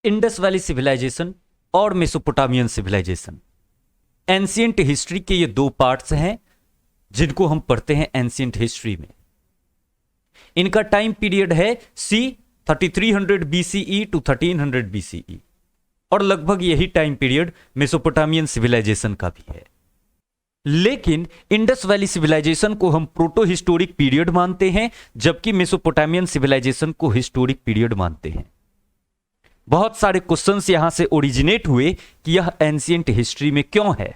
Indus valley civilisation और Mesopotamian civilisation. Ancient history के ये दो पार्ट्स हैं जिनको हम पढ़ते हैं एंशिएंट हिस्ट्री में। इनका टाइम पीरियड है सी 3300 बीसीई टू 1300 बीसीई और लगभग यही टाइम पीरियड मेसोपोटामियन सिविलाइजेशन का भी है। लेकिन इंडस वैली सिविलाइजेशन को हम प्रोटो हिस्टोरिक पीरियड मानते हैं, जबकि मेसोपोटामियन सिविलाइजेशन को हिस्टोरिक पीरियड मानते हैं। बहुत सारे क्वेश्चंस यहां से ओरिजिनेट हुए कि यह एंशिएंट हिस्ट्री में क्यों है।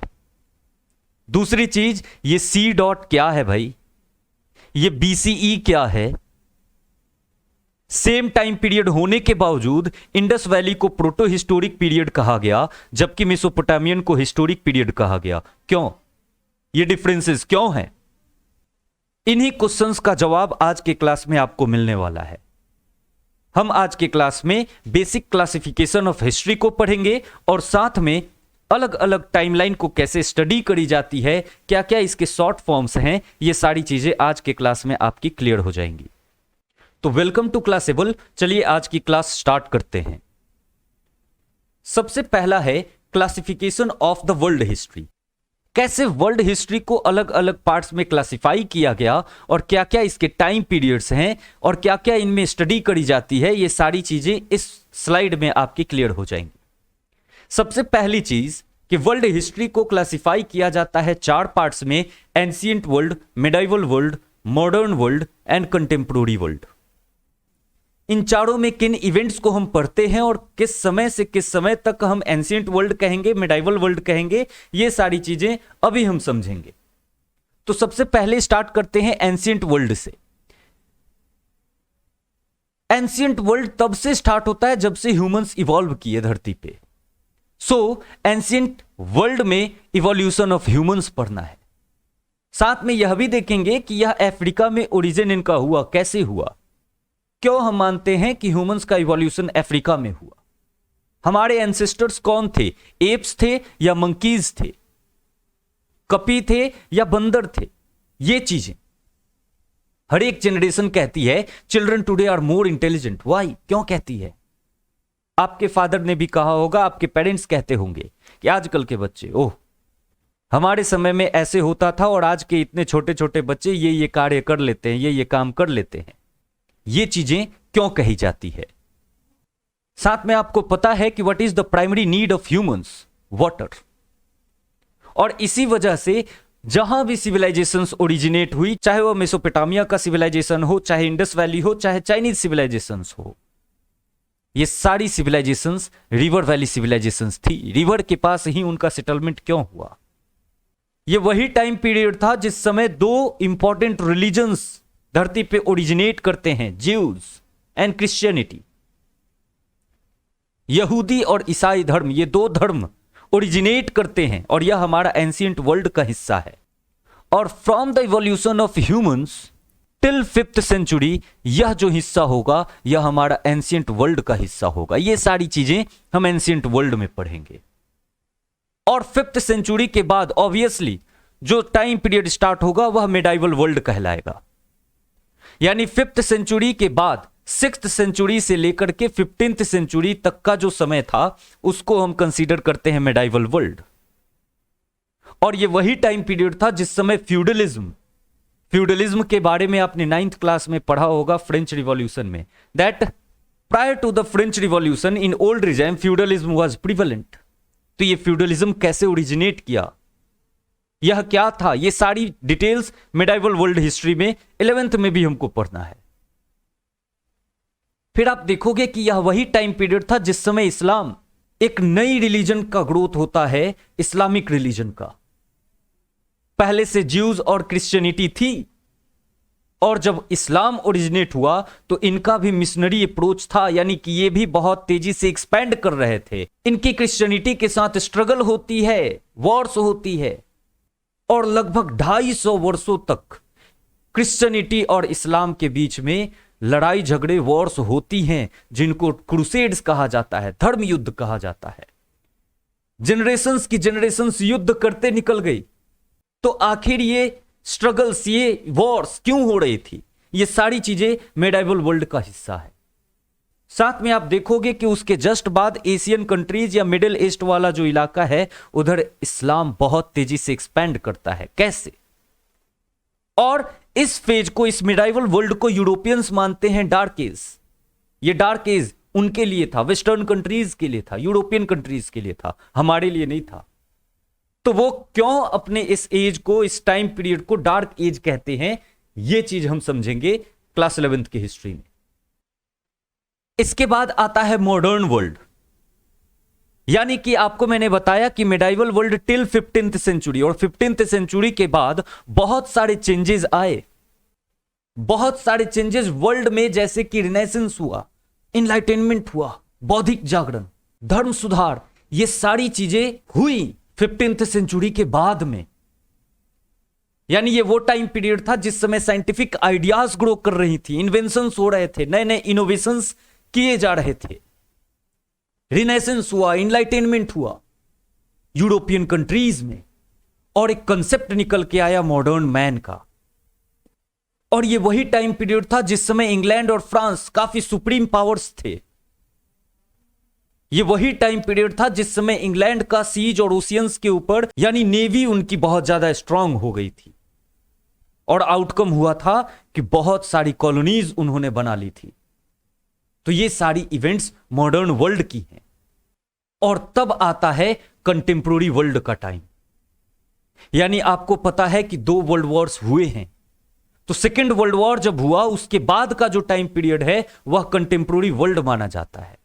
दूसरी चीज, ये सी डॉट क्या है भाई, ये बीसीई क्या है। सेम टाइम पीरियड होने के बावजूद इंडस वैली को प्रोटो हिस्टोरिक पीरियड कहा गया, जबकि मेसोपोटामियन को हिस्टोरिक पीरियड कहा गया। क्यों, ये डिफरेंसेस क्यों हैं? इन्हीं क्वेश्चंस का जवाब आज के क्लास में आपको मिलने वाला है। हम आज के क्लास में बेसिक क्लासिफिकेशन ऑफ हिस्ट्री को पढ़ेंगे और साथ में अलग अलग टाइमलाइन को कैसे स्टडी करी जाती है, क्या क्या इसके शॉर्ट फॉर्म्स हैं, ये सारी चीजें आज के क्लास में आपकी क्लियर हो जाएंगी। तो वेलकम टू क्लासेबल। चलिए आज की क्लास स्टार्ट करते हैं। सबसे पहला है classification of the world history. कैसे वर्ल्ड हिस्ट्री को अलग अलग पार्ट्स में क्लासिफाई किया गया और क्या क्या इसके टाइम पीरियड्स हैं और क्या क्या इनमें स्टडी करी जाती है, ये सारी चीजें इस स्लाइड में आपकी क्लियर हो जाएंगी। सबसे पहली चीज कि वर्ल्ड हिस्ट्री को क्लासिफाई किया जाता है चार पार्ट्स में: ancient world, medieval world, modern world and contemporary world. इन चारों में किन इवेंट्स को हम पढ़ते हैं और किस समय से किस समय तक हम एंशिएंट वर्ल्ड कहेंगे, मिडाइवल वर्ल्ड कहेंगे, ये सारी चीजें अभी हम समझेंगे। तो सबसे पहले स्टार्ट करते हैं एंशिएंट वर्ल्ड से। एंशिएंट वर्ल्ड तब से स्टार्ट होता है जब से ह्यूमंस इवॉल्व किए धरती पे। सो एंशिएंट वर्ल्ड में इवोल्यूशन ऑफ ह्यूमंस पढ़ना है। साथ में यह भी देखेंगे कि यह अफ्रीका में ओरिजिन इनका हुआ, कैसे हुआ, क्यों हम मानते हैं कि ह्यूमंस का इवोल्यूशन अफ्रीका में हुआ, हमारे एंसेस्टर्स कौन थे, एप्स थे या मंकीज थे, कपी थे या बंदर थे। ये चीजें हर एक जनरेशन कहती है children today are more intelligent. Why, क्यों कहती है? आपके फादर ने भी कहा होगा, आपके पेरेंट्स कहते होंगे कि आजकल के बच्चे, ओह हमारे समय में ऐसे होता था और आज के इतने छोटे छोटे बच्चे ये कार्य कर लेते हैं, ये काम कर लेते हैं। ये चीजें क्यों कही जाती है? साथ में आपको पता है कि what is the primary need of humans, water. और इसी वजह से जहां भी सिविलाइजेशंस ओरिजिनेट हुई, चाहे वह मेसोपोटामिया का सिविलाइजेशन हो, चाहे इंडस वैली हो, चाहे चाइनीज सिविलाइजेशंस हो, ये सारी सिविलाइजेशंस रिवर वैली सिविलाइजेशंस थी। रिवर के पास ही उनका सेटलमेंट क्यों हुआ? ये वही टाइम पीरियड था जिस समय दो इंपॉर्टेंट रिलीजन्स धरती पे ओरिजिनेट करते हैं, ज्यूज एंड क्रिश्चियनिटी। यहूदी और ईसाई धर्म, ये दो धर्म ओरिजिनेट करते हैं और यह हमारा एंशिएंट वर्ल्ड का हिस्सा है। और from the evolution of humans till 5th century, यह जो हिस्सा होगा यह हमारा एंशिएंट वर्ल्ड का हिस्सा होगा। ये सारी चीजें हम एंशिएंट वर्ल्ड में पढ़ेंगे। और 5th सेंचुरी के बाद ऑब्वियसली जो टाइम पीरियड स्टार्ट होगा वह मिडाइवल वर्ल्ड कहलाएगा। यानी 5th सेंचुरी के बाद 6th सेंचुरी से लेकर के 15th सेंचुरी तक का जो समय था उसको हम कंसीडर करते हैं मिडाइवल वर्ल्ड। और यह वही टाइम पीरियड था जिस समय फ्यूडलिज्म के बारे में आपने 9th क्लास में पढ़ा होगा, फ्रेंच रिवॉल्यूशन में, that prior to the French revolution in old regime feudalism was prevalent. तो ये फ्यूडलिज्म कैसे ओरिजिनेट किया, यह क्या था, ये सारी डिटेल्स मिडाइवल वर्ल्ड हिस्ट्री में 11th में भी हमको पढ़ना है। फिर आप देखोगे कि यह वही टाइम पीरियड था जिस समय इस्लाम, एक नई रिलीजन का ग्रोथ होता है, इस्लामिक रिलीजन का। पहले से ज्यूज और क्रिश्चियनिटी थी और जब इस्लाम ओरिजिनेट हुआ तो इनका भी मिशनरी अप्रोच था, यानी कि ये भी बहुत तेजी से एक्सपेंड कर रहे थे। इनकी क्रिश्चियनिटी के साथ स्ट्रगल होती है, वॉर्स होती है और लगभग 250 वर्षों तक क्रिश्चियनिटी और इस्लाम के बीच में लड़ाई झगड़े, वॉर्स होती हैं, जिनको क्रूसेड्स कहा जाता है, धर्म युद्ध कहा जाता है। जनरेशंस की जनरेशंस युद्ध करते निकल गई। तो आखिर ये स्ट्रगल्स, ये वॉर्स क्यों हो रही थी, ये सारी चीजें मिडाइवल वर्ल्ड का हिस्सा है। साथ में आप देखोगे कि उसके जस्ट बाद एशियन कंट्रीज या मिडिल ईस्ट वाला जो इलाका है उधर इस्लाम बहुत तेजी से एक्सपेंड करता है। कैसे? और इस फेज को, इस मिडाइवल वर्ल्ड को यूरोपियंस मानते हैं डार्क एज। ये डार्क एज उनके लिए था, वेस्टर्न कंट्रीज के लिए था, यूरोपियन कंट्रीज के लिए था, हमारे लिए नहीं था। तो वो क्यों अपने इस एज को, इस टाइम पीरियड को डार्क एज कहते हैं, ये चीज हम समझेंगे क्लास 11th की हिस्ट्री में। इसके बाद आता है मॉडर्न वर्ल्ड, यानी कि आपको मैंने बताया कि medieval world till 15th century, और 15th सेंचुरी के बाद बहुत सारे चेंजेस आए, बहुत सारे चेंजेस वर्ल्ड में, जैसे कि रिनेसेंस हुआ, इनलाइटेनमेंट हुआ, बौद्धिक जागरण, धर्म सुधार, ये सारी चीजें हुई 15th सेंचुरी के बाद में। यानी ये वो टाइम पीरियड था जिस समय साइंटिफिक आइडियाज ग्रो कर रही थी, इन्वेंशंस हो रहे थे, नए नए इनोवेशंस किए जा रहे थे, रिनेसेंस हुआ, इनलाइटेनमेंट हुआ यूरोपियन कंट्रीज में, और एक कंसेप्ट निकल के आया मॉडर्न मैन का। और ये वही टाइम पीरियड था जिस समय इंग्लैंड और फ्रांस काफी सुप्रीम पावर्स थे। ये वही टाइम पीरियड था जिस समय इंग्लैंड का सीज और ओशियंस के ऊपर, यानी नेवी उनकी बहुत ज्यादा स्ट्रांग हो गई थी, और आउटकम हुआ था कि बहुत सारी कॉलोनीज उन्होंने बना ली थी। तो ये सारी इवेंट्स मॉडर्न वर्ल्ड की हैं। और तब आता है कंटेम्प्रोरी वर्ल्ड का टाइम, यानी आपको पता है कि 2 वर्ल्ड वॉर्स हुए हैं। तो सेकेंड वर्ल्ड वॉर जब हुआ उसके बाद का जो टाइम पीरियड है वह कंटेम्प्रोरी वर्ल्ड माना जाता है।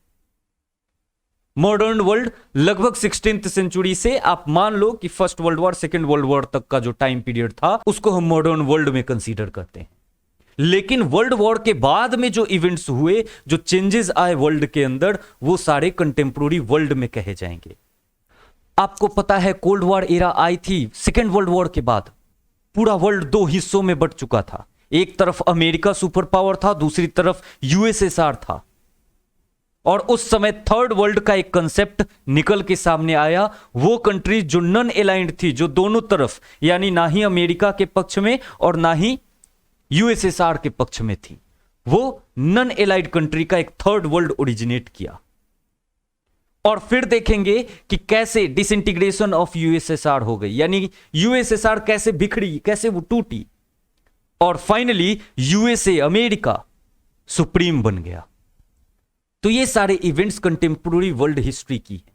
मॉडर्न वर्ल्ड लगभग 16th सेंचुरी से आप मान लो कि first world war, second world war तक का जो टाइम पीरियड था उसको हम मॉडर्न वर्ल्ड में कंसीडर करते हैं। लेकिन वर्ल्ड वॉर के बाद में जो इवेंट्स हुए, जो चेंजेस आए वर्ल्ड के अंदर, वो सारे कंटेम्प्रोरी वर्ल्ड में कहे जाएंगे। आपको पता है कोल्ड वॉर एरा आई थी सेकेंड वर्ल्ड वॉर के बाद। पूरा वर्ल्ड 2 हिस्सों में बट चुका था, एक तरफ अमेरिका सुपर पावर था, दूसरी तरफ यूएसएसआर था। और उस समय थर्ड वर्ल्ड का एक कंसेप्ट निकल के सामने आया। वो कंट्रीज जो नॉन अलाइंड थी, जो दोनों तरफ, यानी ना ही अमेरिका के पक्ष में और ना ही यूएसएसआर के पक्ष में थी, वो नॉन अलाइड कंट्री का एक थर्ड वर्ल्ड ओरिजिनेट किया। और फिर देखेंगे कि कैसे डिसइंटीग्रेशन ऑफ यूएसएसआर हो गई, यानी यूएसएसआर कैसे बिखड़ी, कैसे वो टूटी, और फाइनली यूएसए, अमेरिका सुप्रीम बन गया। तो ये सारे इवेंट्स कंटेम्प्रोरी वर्ल्ड हिस्ट्री की है।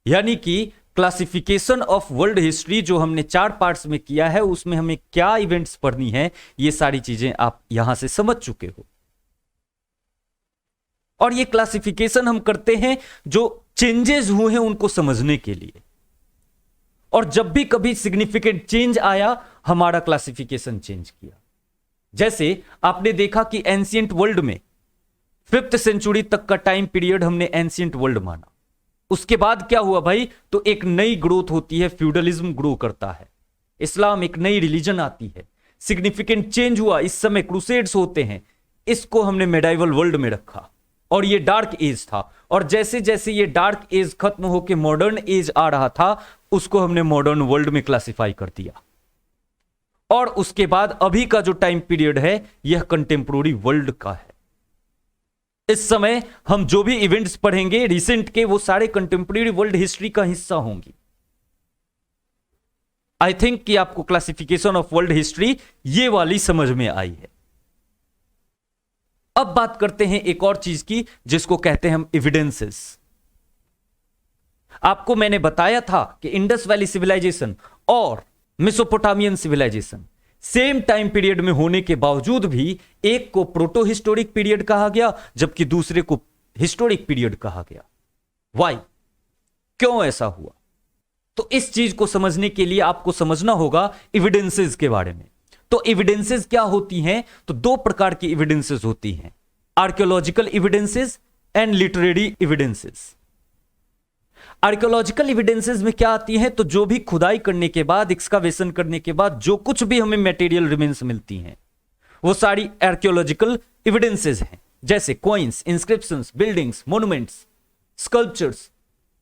यानी कि क्लासिफिकेशन ऑफ वर्ल्ड हिस्ट्री जो हमने 4 पार्ट्स में किया है, उसमें हमें क्या इवेंट्स पढ़नी है, ये सारी चीजें आप यहां से समझ चुके हो। और ये क्लासिफिकेशन हम करते हैं जो चेंजेस हुए हैं उनको समझने के लिए। और जब भी कभी सिग्निफिकेंट चेंज आया, हमारा क्लासिफिकेशन चेंज किया। जैसे आपने देखा कि एंशिएंट वर्ल्ड में 5th सेंचुरी तक का टाइम पीरियड हमने एंशिएंट वर्ल्ड माना। उसके बाद क्या हुआ भाई, तो एक नई ग्रोथ होती है, फ्यूडलिज्म ग्रो करता है, इस्लाम एक नई रिलीजन आती है, सिग्निफिकेंट चेंज हुआ। इस समय क्रूसेड्स होते हैं, इसको हमने मेडाइवल वर्ल्ड में रखा, और ये डार्क एज था। और जैसे जैसे ये डार्क एज खत्म होकर मॉडर्न एज आ रहा था, उसको हमने मॉडर्न वर्ल्ड में क्लासिफाई कर दिया। और उसके बाद अभी का जो टाइम पीरियड है यह कंटेम्प्रोरी वर्ल्ड का है। इस समय हम जो भी इवेंट्स पढ़ेंगे रिसेंट के, वो सारे कंटेम्प्रोरी वर्ल्ड हिस्ट्री का हिस्सा होंगी। आई थिंक कि आपको क्लासिफिकेशन ऑफ वर्ल्ड हिस्ट्री ये वाली समझ में आई है। अब बात करते हैं एक और चीज की, जिसको कहते हैं हम एविडेंसेस। आपको मैंने बताया था कि इंडस वैली सिविलाइजेशन और Mesopotamian civilisation same time period में होने के बावजूद भी एक को प्रोटो हिस्टोरिक पीरियड कहा गया, जबकि दूसरे को हिस्टोरिक पीरियड कहा गया। वाई, क्यों ऐसा हुआ? तो इस चीज को समझने के लिए आपको समझना होगा एविडेंसेस के बारे में। तो एविडेंसेस क्या होती हैं? तो 2 प्रकार की एविडेंसेस होती हैं, archaeological evidences and literary evidences. Archaeological evidences में क्या आती है, तो जो भी खुदाई करने के बाद, एक्सकावेशन करने के बाद जो कुछ भी हमें मटेरियल रिमेन्स मिलती हैं, वो सारी आर्कियोलॉजिकल एविडेंसेस हैं। जैसे coins, inscriptions, buildings, monuments, sculptures,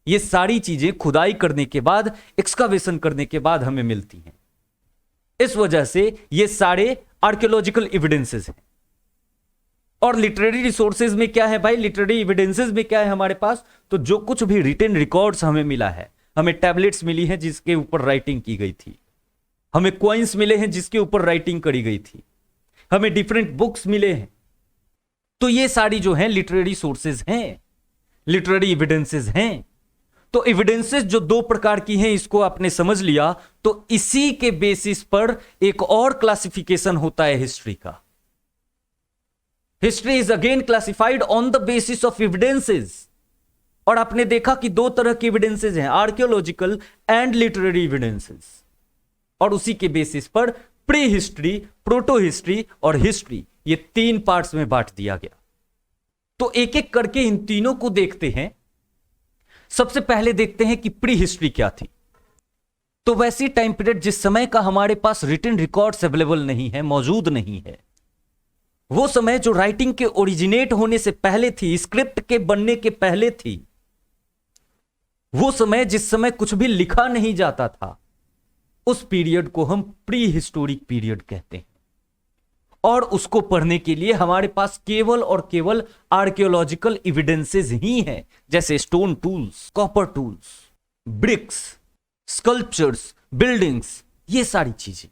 ये सारी चीजें खुदाई करने के बाद, एक्सकावेशन करने के बाद हमें मिलती हैं। इस वजह से ये सारे आर्कियोलॉजिकल एविडेंसेस हैं। और लिटरेरी रिसोर्सेज में क्या है भाई, लिटरेरी एविडेंसेस में क्या है हमारे पास, तो जो कुछ भी रिटन रिकॉर्ड्स हमें मिला है, हमें टैबलेट्स मिली हैं जिसके ऊपर राइटिंग की गई थी, हमें कॉइन्स मिले हैं जिसके ऊपर राइटिंग करी गई थी, हमें डिफरेंट बुक्स मिले हैं, तो ये सारी जो हैं लिटरेरी सोर्सेज हैं, लिटरेरी एविडेंसेस हैं। तो एविडेंसेस जो दो प्रकार की हैं इसको आपने समझ लिया, तो इसी के बेसिस पर एक और क्लासिफिकेशन होता है हिस्ट्री का। History is again classified on the basis of evidences. और आपने देखा कि दो तरह के एविडेंसेस हैं, आर्कियोलॉजिकल एंड लिटरेरी एविडेंसेस, और उसी के बेसिस पर प्री हिस्ट्री, प्रोटो हिस्ट्री और हिस्ट्री, ये तीन पार्ट्स में बांट दिया गया। तो एक एक करके इन तीनों को देखते हैं। सबसे पहले देखते हैं कि प्री हिस्ट्री क्या थी। तो वैसी टाइम पीरियड जिस समय का हमारे पास रिटन रिकॉर्ड्स अवेलेबल नहीं है, मौजूद नहीं है, वो समय जो राइटिंग के ओरिजिनेट होने से पहले थी, स्क्रिप्ट के बनने के पहले थी, वो समय जिस समय कुछ भी लिखा नहीं जाता था, उस पीरियड को हम प्री हिस्टोरिक पीरियड कहते हैं। और उसको पढ़ने के लिए हमारे पास केवल और केवल आर्कियोलॉजिकल एविडेंसेस ही हैं, जैसे stone tools, copper tools, bricks, sculptures, buildings, ये सारी चीजें।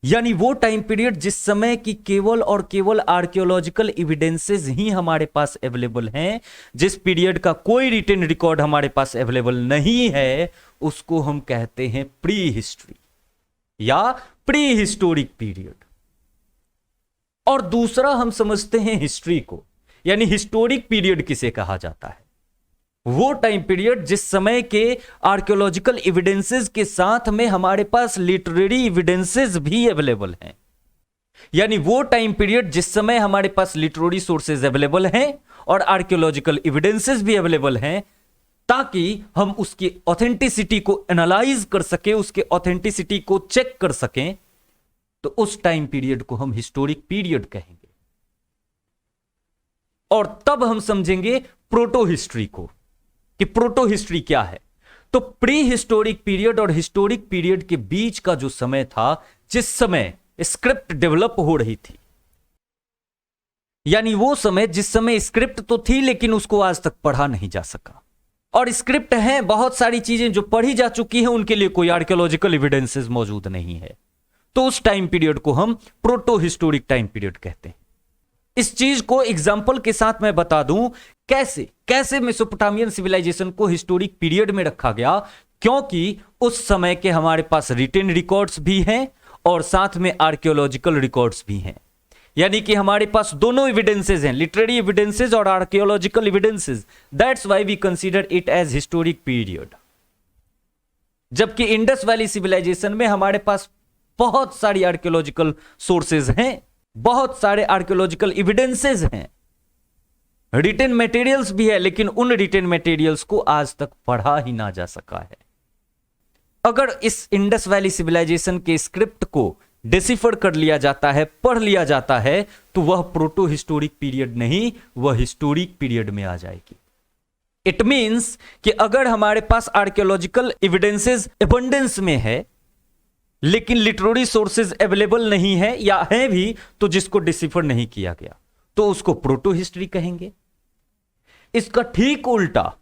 यानी वो टाइम पीरियड जिस समय की केवल और केवल आर्कियोलॉजिकल एविडेंसेस ही हमारे पास अवेलेबल हैं, जिस पीरियड का कोई रिटन रिकॉर्ड हमारे पास अवेलेबल नहीं है, उसको हम कहते हैं प्री हिस्ट्री या प्री हिस्टोरिक पीरियड। और दूसरा हम समझते हैं हिस्ट्री को, यानी हिस्टोरिक पीरियड किसे कहा जाता है, वो टाइम पीरियड जिस समय के आर्कियोलॉजिकल एविडेंसेस के साथ में हमारे पास लिटरेरी एविडेंसेस भी अवेलेबल हैं। यानी वो टाइम पीरियड जिस समय हमारे पास लिटरेरी सोर्सेज अवेलेबल हैं और आर्कियोलॉजिकल एविडेंसेस भी अवेलेबल हैं, ताकि हम उसकी ऑथेंटिसिटी को एनालाइज कर सकें, उसके ऑथेंटिसिटी को चेक कर सकें, तो उस टाइम पीरियड को हम हिस्टोरिक पीरियड कहेंगे। और तब हम समझेंगे प्रोटो हिस्ट्री को, कि प्रोटो हिस्ट्री क्या है। तो प्री हिस्टोरिक पीरियड और हिस्टोरिक पीरियड के बीच का जो समय था, जिस समय स्क्रिप्ट डेवलप हो रही थी, यानी वो समय जिस समय स्क्रिप्ट तो थी लेकिन उसको आज तक पढ़ा नहीं जा सका, और स्क्रिप्ट है बहुत सारी चीजें जो पढ़ी जा चुकी हैं, उनके लिए कोई आर्कियोलॉजिकल एविडेंसेस मौजूद नहीं है, तो उस टाइम पीरियड को हम प्रोटो हिस्टोरिक टाइम पीरियड कहते हैं। इस चीज को एग्जाम्पल के साथ मैं बता दूं कैसे मेसोपोटामियन सिविलाइजेशन को हिस्टोरिक पीरियड में रखा गया, क्योंकि उस समय के हमारे पास रिटन रिकॉर्ड्स भी हैं और साथ में आर्कियोलॉजिकल रिकॉर्ड्स भी हैं। यानी कि हमारे पास दोनों एविडेंसेस हैं, लिटरेरी एविडेंसेस और archaeological evidences. That's why we consider it as historic period. जबकि इंडस वैली सिविलाइजेशन में हमारे पास बहुत सारी आर्कियोलॉजिकल सोर्सेज हैं, बहुत सारे आर्कियोलॉजिकल एविडेंसेस हैं, रिटन मटेरियल्स भी है, लेकिन उन रिटन मटेरियल्स को आज तक पढ़ा ही ना जा सका है। अगर इस इंडस वैली सिविलाइजेशन के स्क्रिप्ट को डिसिफर कर लिया जाता है, पढ़ लिया जाता है, तो वह प्रोटो हिस्टोरिक पीरियड नहीं, वह हिस्टोरिक पीरियड में आ जाएगी। इट मींस कि अगर हमारे पास आर्कियोलॉजिकल एविडेंसेस एबंडेंस में है लेकिन लिटरेरी सोर्सेज अवेलेबल नहीं है, या है भी तो जिसको डिसिफर नहीं किया गया, तो उसको प्रोटो हिस्ट्री कहेंगे। इसका ठीक उल्टा,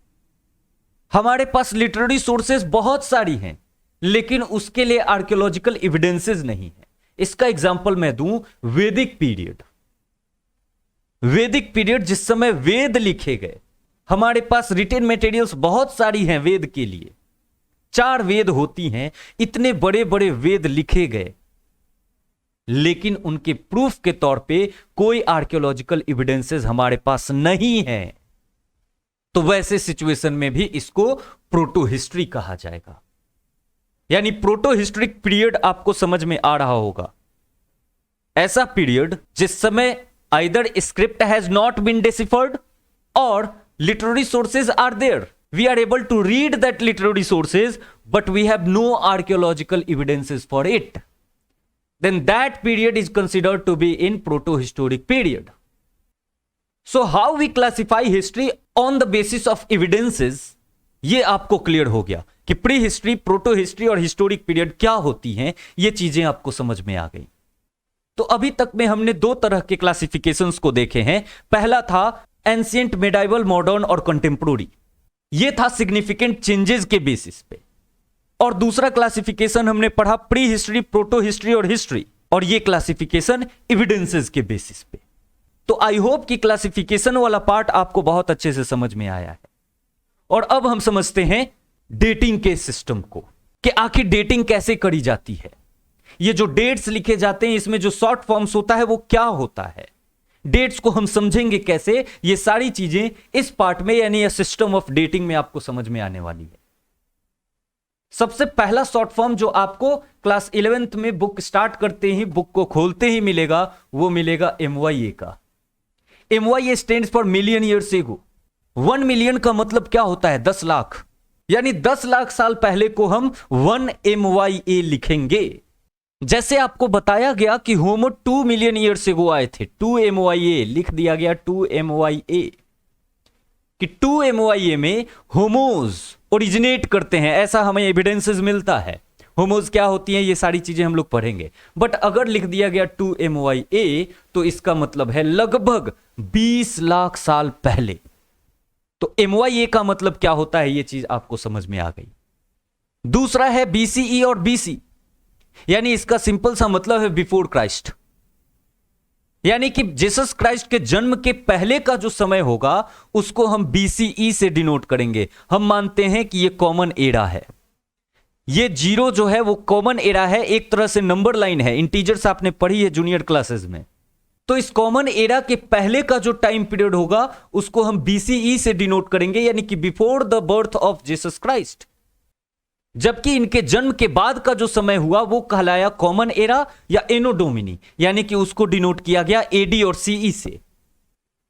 हमारे पास लिटरेरी सोर्सेज बहुत सारी हैं लेकिन उसके लिए आर्कियोलॉजिकल एविडेंसेस नहीं है। इसका एग्जांपल मैं दूं, वैदिक पीरियड। वैदिक पीरियड जिस समय वेद लिखे गए, हमारे पास रिटन मटेरियल्स बहुत सारी हैं वेद के लिए, 4 वेद होती हैं, इतने बड़े बड़े वेद लिखे गए, लेकिन उनके प्रूफ के तौर पे कोई आर्कियोलॉजिकल एविडेंसेस हमारे पास नहीं है। तो वैसे सिचुएशन में भी इसको प्रोटो हिस्ट्री कहा जाएगा। यानी प्रोटो हिस्टोरिक पीरियड आपको समझ में आ रहा होगा, ऐसा पीरियड जिस समय either script has not been deciphered और literary sources are there, we are able to read that literary sources but we have no archaeological evidences for it, then that period is considered to be in proto-historic period. So how we classify history on the basis of evidences, ये आपको clear हो गया कि pre history, proto history और historic period क्या होती हैं, ये चीजें आपको समझ में आ गई। तो अभी तक में हमने दो तरह के क्लासिफिकेशंस को देखे हैं। पहला था एंशिएंट, मेडाइवल, मॉडर्न और कंटेम्पोररी। यह था सिग्निफिकेंट चेंजेस के बेसिस पे। और दूसरा क्लासिफिकेशन हमने पढ़ा प्री हिस्ट्री, प्रोटो हिस्ट्री और हिस्ट्री, और यह क्लासिफिकेशन एविडेंसेस के बेसिस पे। तो आई होप कि क्लासिफिकेशन वाला पार्ट आपको बहुत अच्छे से समझ में आया है। और अब हम समझते हैं डेटिंग के सिस्टम को, कि आखिर डेटिंग कैसे करी जाती है। ये जो डेट्स लिखे जाते हैं, इसमें जो शॉर्ट फॉर्म्स होता है वो क्या होता है, डेट्स को हम समझेंगे कैसे, ये सारी चीजें इस पार्ट में यानी ये सिस्टम ऑफ डेटिंग में आपको समझ में आने वाली है। सबसे पहला शॉर्ट फॉर्म जो आपको क्लास 11th में बुक स्टार्ट करते ही, बुक को खोलते ही मिलेगा, वो मिलेगा MYA का। MYA stands for million years ago. 1 million का मतलब क्या होता है? 10 लाख, यानी 10 लाख साल पहले को हम 1 MYA लिखेंगे। जैसे आपको बताया गया कि होमो 2 मिलियन ईयर्स एगो आए थे, 2 MYA लिख दिया गया, 2 MYA, कि 2 MYA में होमोज ओरिजिनेट करते हैं, ऐसा हमें एविडेंसेस मिलता है। होमोज क्या होती हैं, ये सारी चीजें हम लोग पढ़ेंगे। बट अगर लिख दिया गया 2 MYA तो इसका मतलब है लगभग 20 लाख साल पहले। तो MYA का मतलब क्या होता है, ये चीज आपको समझ में आ गई। दूसरा है BCE और BC, यानी इसका सिंपल सा मतलब है बिफोर क्राइस्ट, यानी कि जीसस क्राइस्ट के जन्म के पहले का जो समय होगा उसको हम BCE से डिनोट करेंगे। हम मानते हैं कि ये कॉमन एरा है, ये 0 जो है वो कॉमन एरा है, एक तरह से नंबर लाइन है। इंटीजर्स आपने पढ़ी है जूनियर क्लासेस में। तो इस कॉमन एरा के पहले का जो टाइम पीरियड होगा उसको हम BCE से डिनोट करेंगे, यानी कि before the birth of Jesus Christ. जबकि इनके जन्म के बाद का जो समय हुआ वो कहलाया कॉमन एरा या एनो डोमिनी, यानी कि उसको डिनोट किया गया AD और CE से।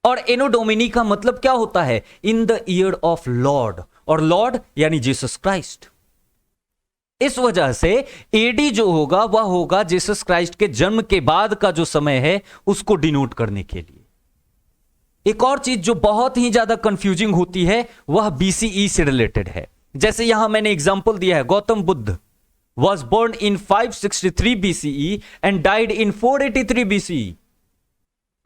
और एनो डोमिनी का मतलब क्या होता है? In the year of Lord, और लॉर्ड यानी जीसस क्राइस्ट। इस वजह से AD जो होगा वह होगा जीसस क्राइस्ट के जन्म के बाद का जो समय है उसको डिनोट करने के लिए। एक और चीज जो बहुत ही ज्यादा कंफ्यूजिंग होती है वह BCE से रिलेटेड है। जैसे यहां मैंने एग्जांपल दिया है, Gautam Buddha was born in 563 BCE and died in 483 BCE।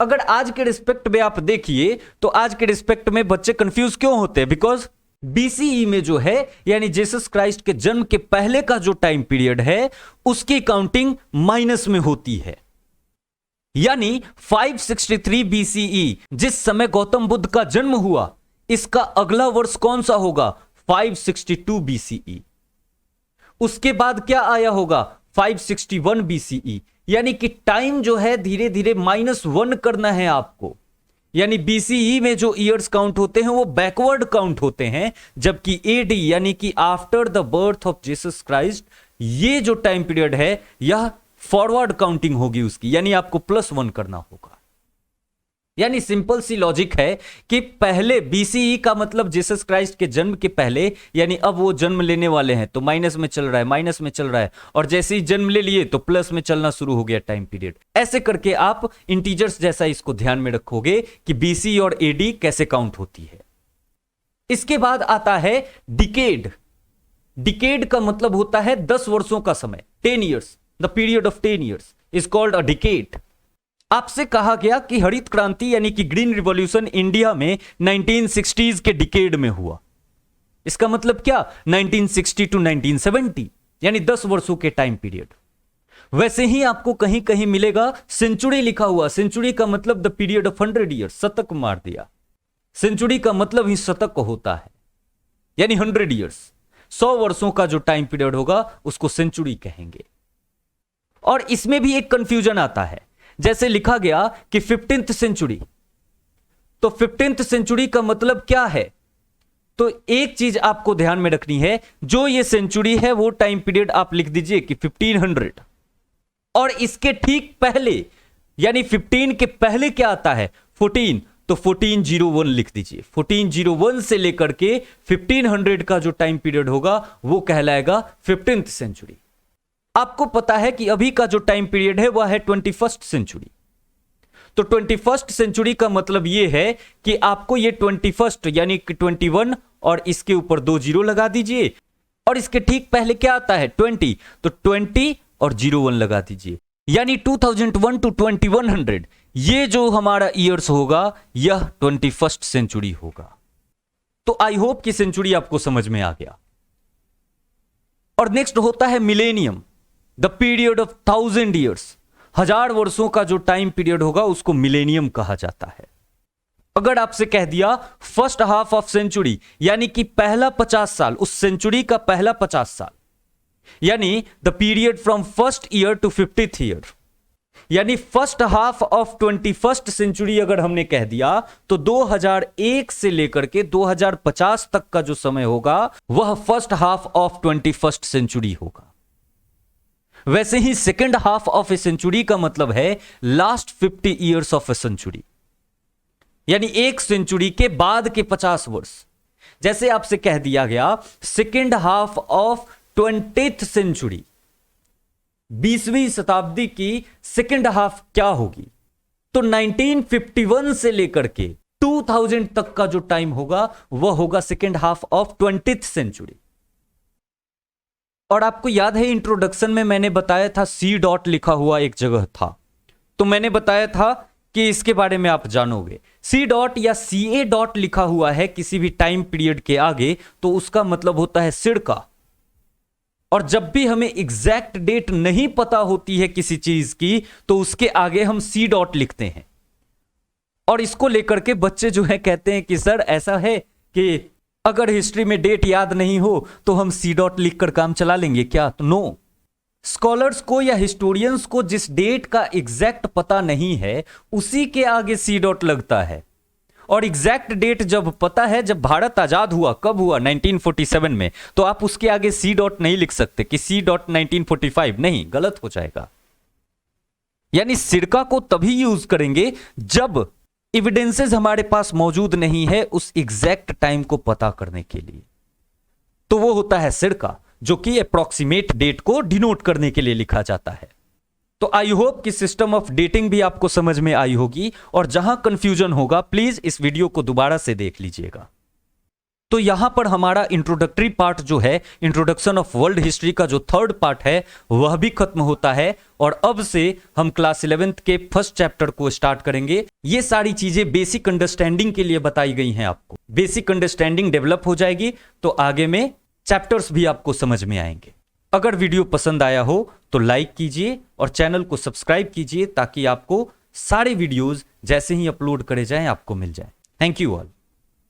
अगर आज के रिस्पेक्ट में आप देखिए तो आज के रिस्पेक्ट में बच्चे कंफ्यूज क्यों होते हैं? बिकॉज BCE में जो है यानी जीसस क्राइस्ट के जन्म के पहले का जो टाइम पीरियड है उसकी काउंटिंग माइनस में होती है। यानी 563 BCE जिस समय गौतम बुद्ध का जन्म हुआ, इसका अगला वर्ष कौन सा होगा? 562 BCE। उसके बाद क्या आया होगा? 561 BCE। यानी कि टाइम जो है धीरे धीरे -1 करना है आपको। यानी BCE में जो ईयर्स काउंट होते हैं वो बैकवर्ड काउंट होते हैं, जबकि AD यानी कि after the birth of Jesus Christ, ये जो टाइम पीरियड है यह फॉरवर्ड काउंटिंग होगी उसकी, यानी आपको +1 करना होगा। यानी सिंपल सी लॉजिक है कि पहले BCE का मतलब जीसस क्राइस्ट के जन्म के पहले, यानी अब वो जन्म लेने वाले हैं तो माइनस में चल रहा है, माइनस में चल रहा है, और जैसे ही जन्म ले लिए तो प्लस में चलना शुरू हो गया टाइम पीरियड। ऐसे करके आप इंटीजर्स जैसा इसको ध्यान में रखोगे कि BCE और AD कैसे काउंट होती है। इसके बाद आता है डिकेड। डिकेड का मतलब होता है 10 वर्षों का समय, 10 years, the period of 10 years is called a decade. आपसे कहा गया कि हरित क्रांति यानी कि ग्रीन रिवॉल्यूशन इंडिया में 1960s के डिकेड में हुआ। इसका मतलब क्या? 1960 to 1970, यानी 10 वर्षों के टाइम पीरियड। वैसे ही आपको कहीं कहीं मिलेगा सेंचुरी लिखा हुआ। सेंचुरी का मतलब द पीरियड ऑफ 100 ईयर्स, शतक मार दिया। सेंचुरी का मतलब ही शतक होता है, यानी 100 ईयर्स, 100 वर्षों का जो टाइम पीरियड होगा उसको सेंचुरी कहेंगे। और इसमें भी एक कंफ्यूजन आता है, जैसे लिखा गया कि 15th सेंचुरी, तो 15th सेंचुरी का मतलब क्या है? तो एक चीज आपको ध्यान में रखनी है, जो ये सेंचुरी है वो टाइम पीरियड आप लिख दीजिए कि 1500, और इसके ठीक पहले यानी 15 के पहले क्या आता है? 14, तो 1401 लिख दीजिए। 1401 से लेकर के 1500 का जो टाइम पीरियड होगा वो कहलाएगा 15th सेंचुरी। आपको पता है कि अभी का जो टाइम पीरियड है वह है 21st सेंचुरी। तो 21st सेंचुरी का मतलब यह है कि आपको ये 21st यानी कि 21 और इसके ऊपर 2 जीरो लगा दीजिए, और इसके ठीक पहले क्या आता है? 20, तो 20 और 01 लगा दीजिए। यानी 2001 टू 2100 ये जो हमारा ईयर्स होगा यह 21st सेंचुरी होगा। तो आई होप कि सेंचुरी आपको समझ में आ गया। और नेक्स्ट होता है millennium, the period of 1000 years. 1000 वर्षों का जो टाइम पीरियड होगा उसको मिलेनियम कहा जाता है। अगर आपसे कह दिया फर्स्ट हाफ ऑफ सेंचुरी, यानी कि पहला 50 साल, उस सेंचुरी का पहला 50 साल, यानी the period from first year to 50th year, यानी first half of 21st century अगर हमने कह दिया तो 2001 से लेकर के 2050 तक का जो समय होगा वह first half of 21st century होगा। वैसे ही second half of a century का मतलब है last 50 years of a century, यानी एक सेंचुरी के बाद के 50 वर्ष। जैसे आपसे कह दिया गया second half of 20th century, 20वीं शताब्दी की सेकेंड हाफ क्या होगी, तो 1951 से लेकर के 2000 तक का जो टाइम होगा वह होगा second half of 20th century. और आपको याद है इंट्रोडक्शन में मैंने बताया था सी डॉट लिखा हुआ एक जगह था, तो मैंने बताया था कि इसके बारे में आप जानोगे। सी डॉट या सी ए डॉट लिखा हुआ है किसी भी टाइम पीरियड के आगे तो उसका मतलब होता है सिरका। और जब भी हमें एग्जैक्ट डेट नहीं पता होती है किसी चीज की तो उसके आगे हम सी डॉट लिखते हैं। और इसको लेकर के बच्चे जो है कहते हैं कि सर ऐसा है कि अगर हिस्ट्री में डेट याद नहीं हो तो हम सी डॉट लिखकर काम चला लेंगे क्या? तो नो, स्कॉलर्स को या हिस्टोरियंस को जिस डेट का एग्जैक्ट पता नहीं है उसी के आगे सी डॉट लगता है। और एग्जैक्ट डेट जब पता है, जब भारत आजाद हुआ, कब हुआ? 1947 में, तो आप उसके आगे सी डॉट नहीं लिख सकते कि सी डॉट 1945, नहीं, गलत हो जाएगा। यानी सिरका को तभी यूज करेंगे जब एविडेंसेस हमारे पास मौजूद नहीं है उस एग्जैक्ट टाइम को पता करने के लिए, तो वो होता है सिरका, जो कि अप्रॉक्सीमेट डेट को डिनोट करने के लिए लिखा जाता है। तो आई होप कि सिस्टम ऑफ डेटिंग भी आपको समझ में आई होगी, और जहां कंफ्यूजन होगा प्लीज इस वीडियो को दोबारा से देख लीजिएगा। तो यहां पर हमारा इंट्रोडक्टरी पार्ट जो है, इंट्रोडक्शन ऑफ वर्ल्ड हिस्ट्री का जो थर्ड पार्ट है वह भी खत्म होता है, और अब से हम क्लास 11th के फर्स्ट चैप्टर को स्टार्ट करेंगे। ये सारी चीजें बेसिक अंडरस्टैंडिंग के लिए बताई गई हैं आपको। बेसिक अंडरस्टैंडिंग डेवलप हो जाएगी तो आगे में चैप्टर्स भी आपको समझ में आएंगे। अगर वीडियो पसंद आया हो तो लाइक कीजिए और चैनल को सब्सक्राइब कीजिए ताकि आपको सारे वीडियोस जैसे ही अपलोड करे जाएं आपको मिल जाए। Thank you all.